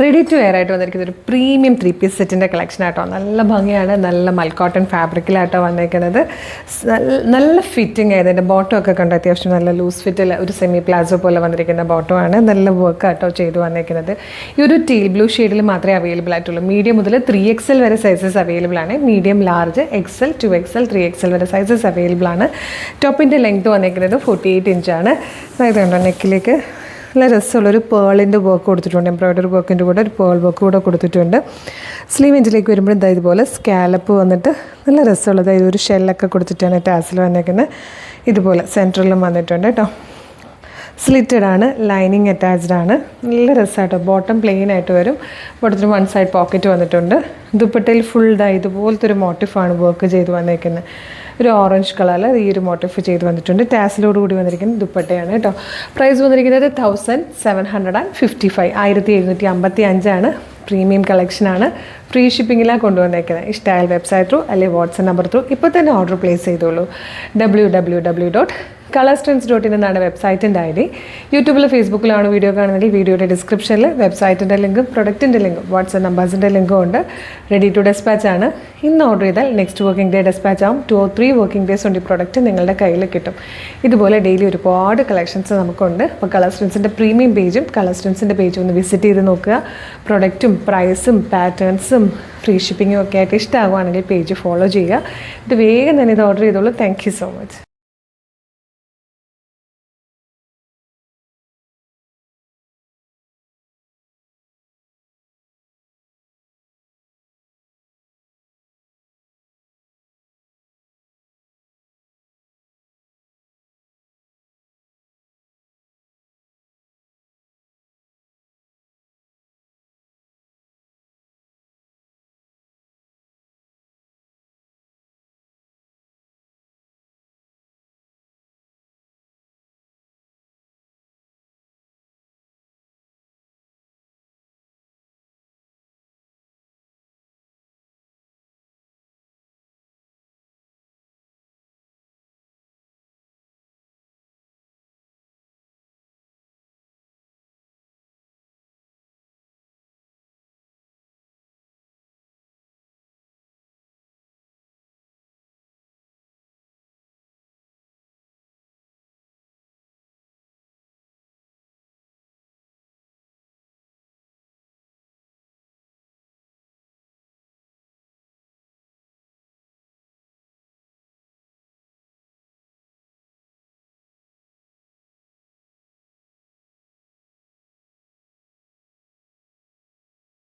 Ready to wear ആയിട്ട് വന്നിരിക്കുന്ന ഒരു പ്രീമിയം 3-piece സെറ്റിൻ്റെ കളക്ഷൻ ആട്ടോ. നല്ല ഭംഗിയാണ്, നല്ല മൽക്കോട്ടൺ ഫാബ്രിക്കിലാട്ടോ വന്നിരിക്കുന്നത്. നല്ല ഫിറ്റിംഗ് ആയത്, എൻ്റെ ബോട്ടം ഒക്കെ കണ്ട് അത്യാവശ്യം നല്ല ലൂസ് ഫിറ്റിൽ ഒരു സെമി പ്ലാസോ പോലെ വന്നിരിക്കുന്ന ബോട്ടമാണ്. നല്ല വർക്ക് ആട്ടോ ചെയ്ത് വന്നിരിക്കുന്നത്. ഈ ഒരു ടീൽ ബ്ലൂ ഷെയ്ഡിൽ മാത്രമേ അവൈലബിൾ ആയിട്ടുള്ളൂ. മീഡിയം മുതൽ 3XL വരെ സൈസസ് അവൈലബിൾ ആണ്. Medium, large, XL, 2XL, 3XL വരെ സൈസസ് അവൈലബിൾ ആണ്. ടോപ്പിൻ്റെ ലെങ്ത് വന്നിരിക്കുന്നത് 48 ഇഞ്ചാണ്. അതായത് കണ്ടോ നെക്കിലേക്ക് നല്ല രസമുള്ളൊരു പേളിൻ്റെ വർക്ക് കൊടുത്തിട്ടുണ്ട്. എംബ്രോയ്ഡറി വർക്കിൻ്റെ കൂടെ ഒരു പേൾ വർക്ക് കൂടെ കൊടുത്തിട്ടുണ്ട്. സ്ലീവ് ഇഞ്ചിലേക്ക് വരുമ്പോൾ ഇതാ ഇതുപോലെ സ്കാലപ്പ് വന്നിട്ട് നല്ല രസമുള്ളത് ഒരു ഷെല്ലൊക്കെ കൊടുത്തിട്ടാണ് ടാസിൽ വന്നേക്കുന്നത്. ഇതുപോലെ സെൻറ്ററിലും വന്നിട്ടുണ്ട് കേട്ടോ. സ്ലിറ്റഡ് ആണ്, ലൈനിങ് അറ്റാച്ച്ഡ് ആണ്. നല്ല രസമായിട്ടോ. ബോട്ടം പ്ലെയിൻ ആയിട്ട് വരും. ബോട്ടത്തിന് 1 സൈഡ് പോക്കറ്റ് വന്നിട്ടുണ്ട്. ദുപ്പട്ടയിൽ ഫുൾ ഇതുപോലത്തെ ഒരു മോട്ടീഫാണ് വർക്ക് ചെയ്ത് വന്നേക്കുന്നത്. ഒരു ഓറഞ്ച് കളറിൽ ഈ ഒരു മോട്ടീഫ് ചെയ്ത് വന്നിട്ടുണ്ട്. ടാസിലോട് കൂടി വന്നിരിക്കുന്നത് ദുപ്പട്ടയാണ് കേട്ടോ. പ്രൈസ് വന്നിരിക്കുന്നത് 1755, 1755 പ്രീമിയം കളക്ഷനാണ്. ഫ്രീ ഷിപ്പിങ്ങിലാണ് കൊണ്ടുവന്നേക്കുന്നത്. ഇഷ്ടമായാൽ വെബ്സൈറ്റ് ത്രൂ അല്ലെങ്കിൽ വാട്സ്ആപ്പ് നമ്പർ ത്രൂ ഇപ്പോൾ തന്നെ ഓർഡർ പ്ലേസ് ചെയ്തോളൂ. www.colorstrends.in എന്നാണ് വെബ്സൈറ്റിൻ്റെ ID. യൂട്യൂബിൽ ഫേസ്ബുക്കിലാണ് വീഡിയോ കാണുന്നതെങ്കിൽ വീഡിയോയുടെ ഡിസ്ക്രിപ്ഷനിൽ വെബ്സൈറ്റിൻ്റെ ലിങ്കും പ്രൊഡക്റ്റിൻ്റെ ലിങ്കും വാട്സ്ആപ്പ് നമ്പേഴ്സിൻ്റെ ലിങ്കും ഉണ്ട്. റെഡി ടു ഡെസ്പാച്ച് ആണ്. ഇന്ന് ഓർഡർ ചെയ്താൽ നെക്സ്റ്റ് വർക്കിംഗ് ഡേ ഡെസ്പാച്ച് ആവും. 2 or 3 വർക്കിംഗ് ഡേയ്സ് കൊണ്ട് ഈ പ്രൊഡക്റ്റ് നിങ്ങളുടെ കയ്യിൽ കിട്ടും. ഇതുപോലെ ഡെയിലി ഒരുപാട് കളക്ഷൻസ് നമുക്കുണ്ട്. അപ്പോൾ കളർസ്ട്രെൻസിൻ്റെ പ്രീമിയം പേജും കളർസ്ട്രെൻസിൻ്റെ പേജും ഒന്ന് വിസിറ്റ് ചെയ്ത് നോക്കുക. പ്രൊഡക്റ്റും പ്രൈസും പാറ്റേൺസും ഫ്രീ ഷിപ്പിങ്ങും ഒക്കെ ആയിട്ട് ഇഷ്ടമാകുവാണെങ്കിൽ പേജ് ഫോളോ ചെയ്യുക. ഇത് വേഗം തന്നെ ഇത് ഓർഡർ ചെയ്തോളൂ. Thank you so much.